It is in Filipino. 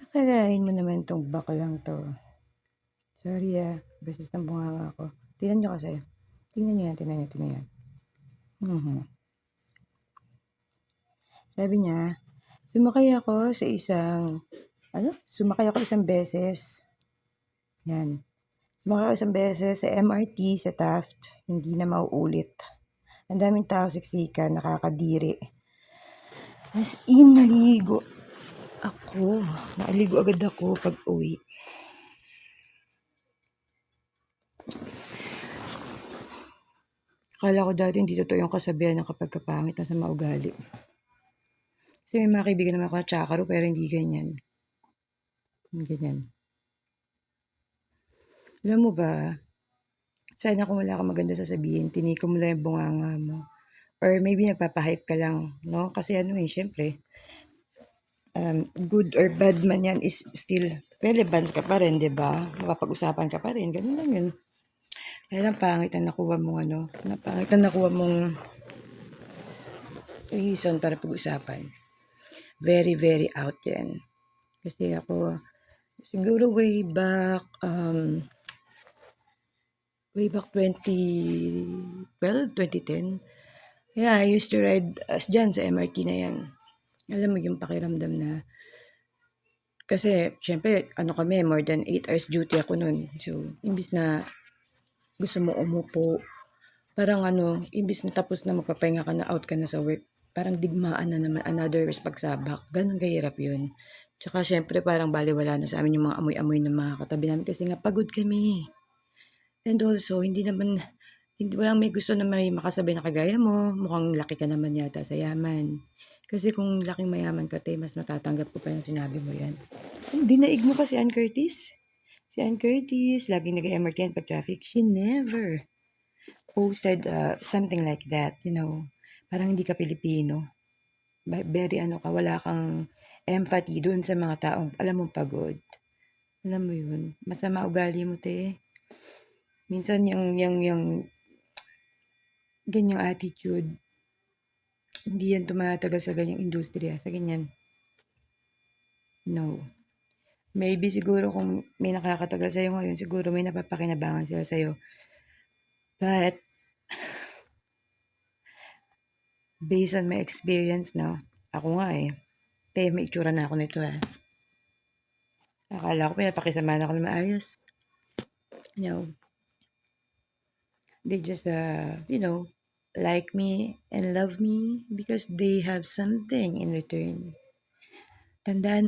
Akalain mo naman 'tong baklang 'to. Sorry, beses ng bunganga ko. Tingnan niyo kasi. Tingnan niyo yan, tingnan niyo. Mhm. Sabi niya, sumakay ako isang beses. Yan. Sumakay ako isang beses sa MRT sa Taft, hindi na mauulit. Ang daming tao siksikan, nakakadiri. As in, naligo ako. Naligo agad ako pag uwi. Akala ko dati hindi totoo yung kasabihan ng kapag kapangit na sa maugali. Kasi may mga kaibigan naman ako na tsakaro pero hindi ganyan. Ganyan. Alam mo ba, sana kung wala kang maganda sasabihin, tiniko mo lang yung bunganga mo. Or maybe nagpapahype ka lang, no? Kasi syempre, good or bad man yan is still relevant ka pa rin, di ba? Mapapag-usapan ka pa rin, ganun lang yun. Kaya lang pangit na nakuha mong reason para pag-usapan. Very, very out yan. Kasi ako, siguro way back 2012, 2010. Yeah, I used to ride dyan sa MRT na yan. Alam mo yung pakiramdam na, kasi syempre, kami, more than 8 hours duty ako nun. So, imbis na gusto mo umupo, parang imbis na tapos na magpapahinga ka na, out ka na sa work, parang digmaan na naman, another pagsabak. Ganun kahirap yun. Tsaka syempre parang baliwala na sa amin yung mga amoy-amoy ng mga katabi namin kasi nga pagod kami. And also, walang may gusto na may makasabay na kagaya mo, mukhang laki ka naman yata sa yaman. Kasi kung laking mayaman ka, mas matatanggap ko pa yung sinabi mo yan. Dinaig mo pa si Ann Curtis. Si Ann Curtis, laging nag-MRT yan pag traffic. She never posted something like that, Parang hindi ka Pilipino. Very wala kang empathy doon sa mga taong alam mong pagod. Alam mo yun, masama ugali mo, te. Minsan yung ganyang attitude, hindi yan tumatagal sa ganyang industriya, sa ganyan. No. Maybe siguro kung may nakakatagal sa'yo ngayon, siguro may napapakinabangan sila sa'yo. But, based on my experience, ako nga may itsura na ako nito Akala ko pinapakisama na ako na maayos. No. They just, like me and love me because they have something in return. Tandaan